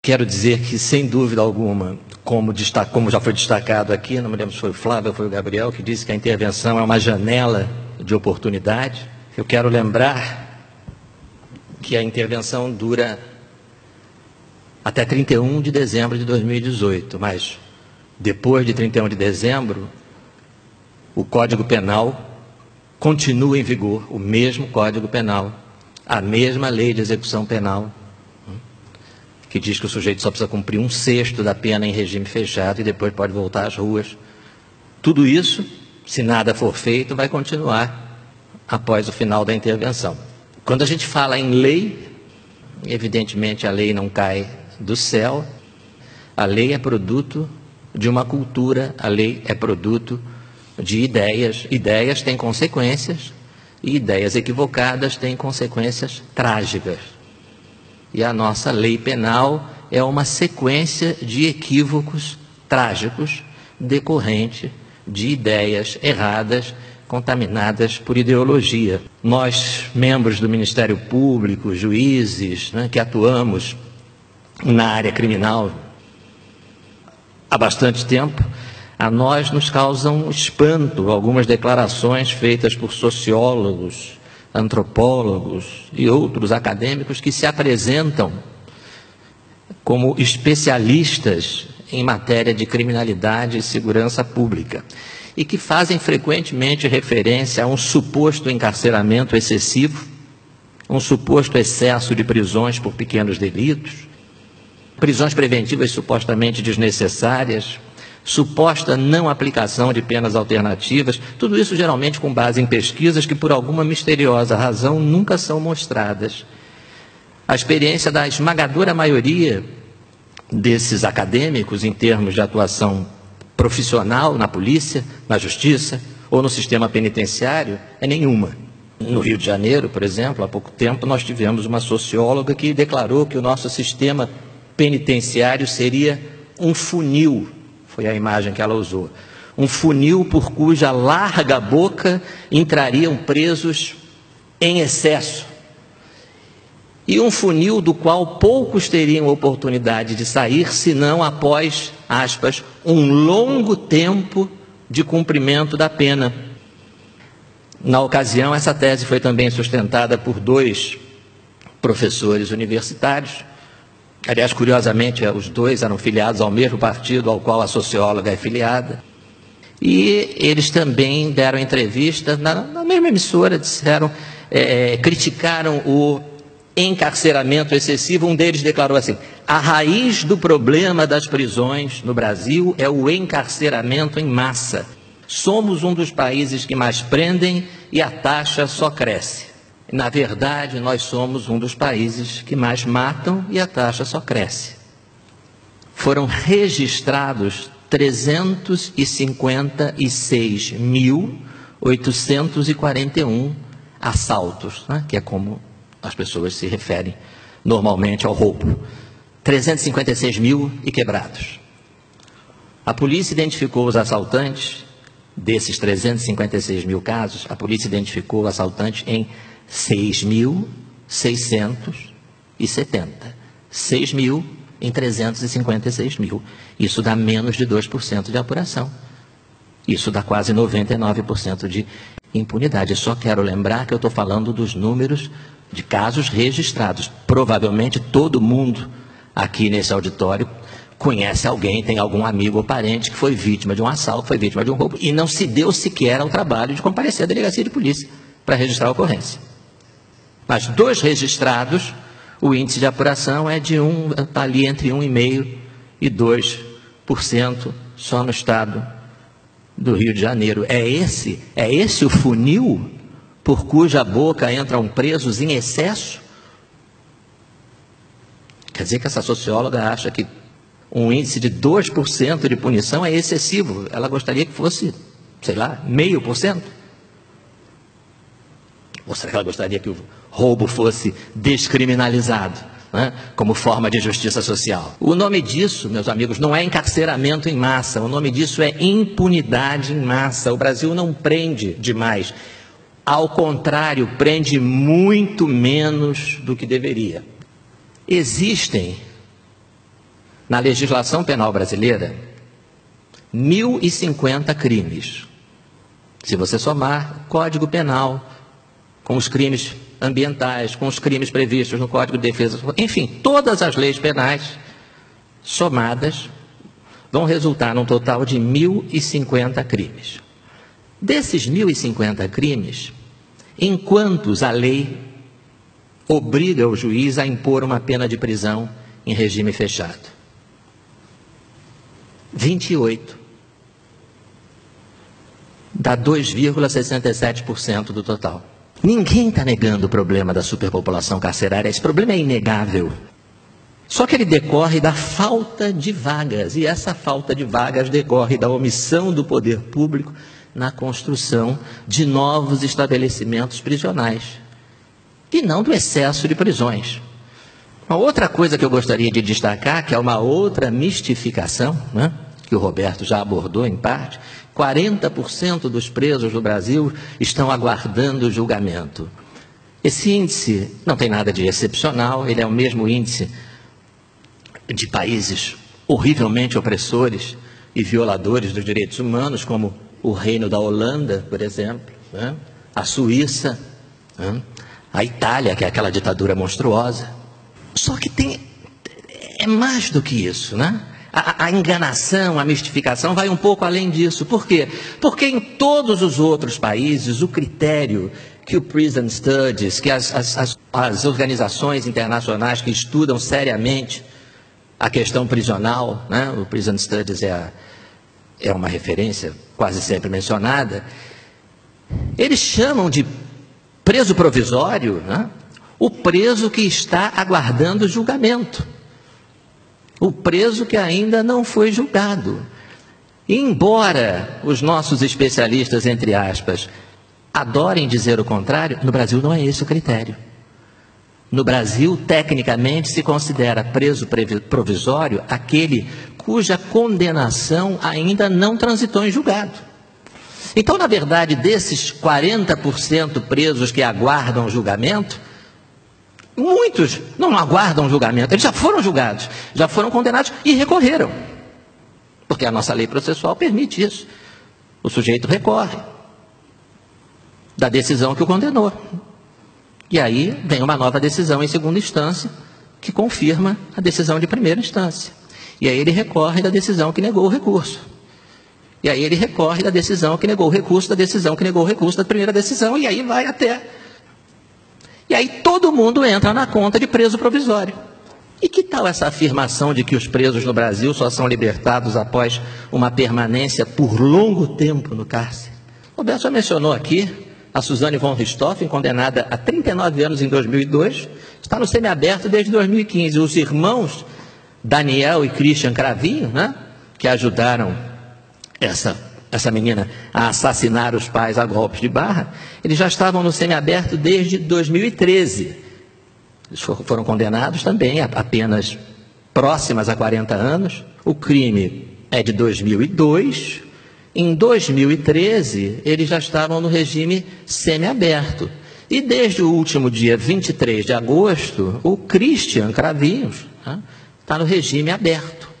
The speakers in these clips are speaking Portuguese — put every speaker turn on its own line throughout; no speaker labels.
Quero dizer que, sem dúvida alguma, como já foi destacado aqui, não me lembro se foi o Flávio ou foi o Gabriel, que disse que a intervenção é uma janela de oportunidade. Eu quero lembrar que a intervenção dura até 31 de dezembro de 2018, mas depois de 31 de dezembro, o Código Penal continua em vigor, o mesmo Código Penal, a mesma lei de execução penal, que diz que o sujeito só precisa cumprir 1/6 da pena em regime fechado e depois pode voltar às ruas. Tudo isso, se nada for feito, vai continuar após o final da intervenção. Quando a gente fala em lei, evidentemente a lei não cai do céu, a lei é produto de uma cultura, a lei é produto de ideias. Ideias têm consequências e ideias equivocadas têm consequências trágicas. E a nossa lei penal é uma sequência de equívocos trágicos decorrente de ideias erradas, contaminadas por ideologia. Nós, membros do Ministério Público, juízes, que atuamos na área criminal há bastante tempo, a nós nos causam espanto algumas declarações feitas por sociólogos, antropólogos e outros acadêmicos que se apresentam como especialistas em matéria de criminalidade e segurança pública e que fazem frequentemente referência a um suposto encarceramento excessivo, um suposto excesso de prisões por pequenos delitos, prisões preventivas supostamente desnecessárias, suposta não aplicação de penas alternativas, tudo isso geralmente com base em pesquisas que por alguma misteriosa razão nunca são mostradas. A experiência da esmagadora maioria desses acadêmicos em termos de atuação profissional na polícia, na justiça ou no sistema penitenciário é nenhuma. No Rio de Janeiro, por exemplo, há pouco tempo nós tivemos uma socióloga que declarou que o nosso sistema penitenciário seria um funil. Foi a imagem que ela usou. Um funil por cuja larga boca entrariam presos em excesso. E um funil do qual poucos teriam oportunidade de sair, senão após, aspas, um longo tempo de cumprimento da pena. Na ocasião, essa tese foi também sustentada por 2 professores universitários. Aliás, curiosamente, os 2 eram filiados ao mesmo partido ao qual a socióloga é filiada. E eles também deram entrevista na mesma emissora, criticaram o encarceramento excessivo. Um deles declarou assim: a raiz do problema das prisões no Brasil é o encarceramento em massa. Somos um dos países que mais prendem e a taxa só cresce. Na verdade, nós somos um dos países que mais matam e a taxa só cresce. Foram registrados 356.841 assaltos, que é como as pessoas se referem normalmente ao roubo. 356 mil e quebrados. A polícia identificou os assaltantes, desses 356 mil casos, a polícia identificou o assaltante em 6.670. 6 mil em 356 mil. Isso dá menos de 2% de apuração. Isso dá quase 99% de impunidade. Eu só quero lembrar que eu estou falando dos números de casos registrados. Provavelmente todo mundo aqui nesse auditório conhece alguém, tem algum amigo ou parente que foi vítima de um assalto, foi vítima de um roubo e não se deu sequer ao trabalho de comparecer à delegacia de polícia para registrar a ocorrência. Mas 2 registrados, o índice de apuração é de ali entre 1,5% e 2% só no estado do Rio de Janeiro. É esse o funil por cuja boca entram presos em excesso? Quer dizer que essa socióloga acha que um índice de 2% de punição é excessivo. Ela gostaria que fosse, sei lá, 0,5%? Ou será que ela gostaria que o roubo fosse descriminalizado, como forma de justiça social? O nome disso, meus amigos, não é encarceramento em massa, o nome disso é impunidade em massa. O Brasil não prende demais. Ao contrário, prende muito menos do que deveria. Existem na legislação penal brasileira 1.050 crimes. Se você somar Código Penal com os crimes ambientais, com os crimes previstos no Código de Defesa, enfim, todas as leis penais somadas vão resultar num total de 1.050 crimes. Desses 1.050 crimes, em quantos a lei obriga o juiz a impor uma pena de prisão em regime fechado? 28. Dá 2,67% do total. Ninguém está negando o problema da superpopulação carcerária, esse problema é inegável. Só que ele decorre da falta de vagas, e essa falta de vagas decorre da omissão do poder público na construção de novos estabelecimentos prisionais, e não do excesso de prisões. Uma outra coisa que eu gostaria de destacar, que é uma outra mistificação, né, que o Roberto já abordou em parte, 40% dos presos no Brasil estão aguardando julgamento. Esse índice não tem nada de excepcional, ele é o mesmo índice de países horrivelmente opressores e violadores dos direitos humanos, como o Reino da Holanda, por exemplo, né? A Suíça, né? A Itália, que é aquela ditadura monstruosa. Só que é mais do que isso, né? A enganação, a mistificação vai um pouco além disso. Por quê? Porque em todos os outros países, o critério que o Prison Studies, que as organizações internacionais que estudam seriamente a questão prisional, né? O Prison Studies é uma referência quase sempre mencionada, eles chamam de preso provisório, né, o preso que está aguardando julgamento, o preso que ainda não foi julgado. E embora os nossos especialistas, entre aspas, adorem dizer o contrário, no Brasil não é esse o critério. No Brasil, tecnicamente, se considera preso provisório aquele cuja condenação ainda não transitou em julgado. Então, na verdade, desses 40% presos que aguardam julgamento, muitos não aguardam julgamento, eles já foram julgados, já foram condenados e recorreram. Porque a nossa lei processual permite isso. O sujeito recorre da decisão que o condenou. E aí vem uma nova decisão em segunda instância, que confirma a decisão de primeira instância. E aí ele recorre da decisão que negou o recurso. E aí ele recorre da decisão que negou o recurso, da decisão que negou o recurso da primeira decisão, e aí vai até. E aí todo mundo entra na conta de preso provisório. E que tal essa afirmação de que os presos no Brasil só são libertados após uma permanência por longo tempo no cárcere? O Roberto já mencionou aqui a Suzane von Richthofen, condenada a 39 anos em 2002, está no semiaberto desde 2015. Os irmãos Daniel e Christian Cravinho, né, que ajudaram essa menina a assassinar os pais a golpes de barra, eles já estavam no semiaberto desde 2013. Eles foram condenados também a penas próximas a 40 anos. O crime é de 2002. Em 2013, eles já estavam no regime semiaberto. E desde o último dia 23 de agosto, o Christian Cravinhos está no regime aberto.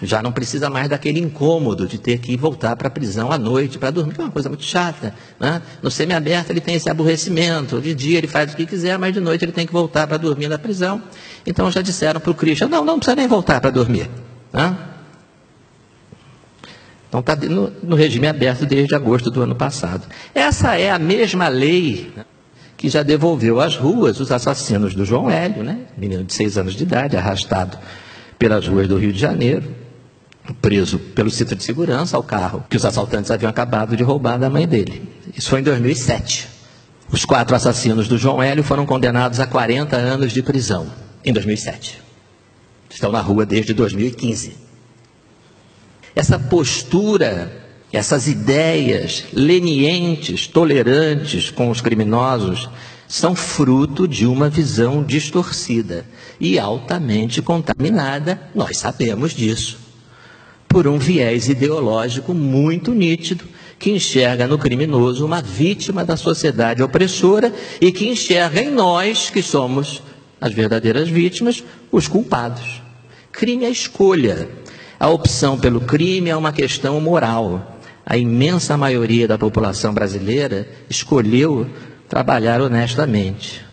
Já não precisa mais daquele incômodo de ter que voltar para a prisão à noite para dormir, que é uma coisa muito chata, né? No semiaberto ele tem esse aborrecimento, de dia ele faz o que quiser, mas de noite ele tem que voltar para dormir na prisão. Então já disseram para o Christian, não precisa nem voltar para dormir, né? Então está no regime aberto desde agosto do ano passado. Essa é a mesma lei, né, que já devolveu às ruas os assassinos do João Hélio, né, menino de 6 anos de idade, arrastado pelas ruas do Rio de Janeiro, preso pelo cinto de segurança ao carro que os assaltantes haviam acabado de roubar da mãe dele. Isso foi em 2007. Os 4 assassinos do João Hélio foram condenados a 40 anos de prisão em 2007. Estão na rua desde 2015. Essa postura, essas ideias lenientes, tolerantes com os criminosos, são fruto de uma visão distorcida e altamente contaminada, nós sabemos disso, por um viés ideológico muito nítido, que enxerga no criminoso uma vítima da sociedade opressora e que enxerga em nós, que somos as verdadeiras vítimas, os culpados. Crime é escolha. A opção pelo crime é uma questão moral. A imensa maioria da população brasileira escolheu trabalhar honestamente.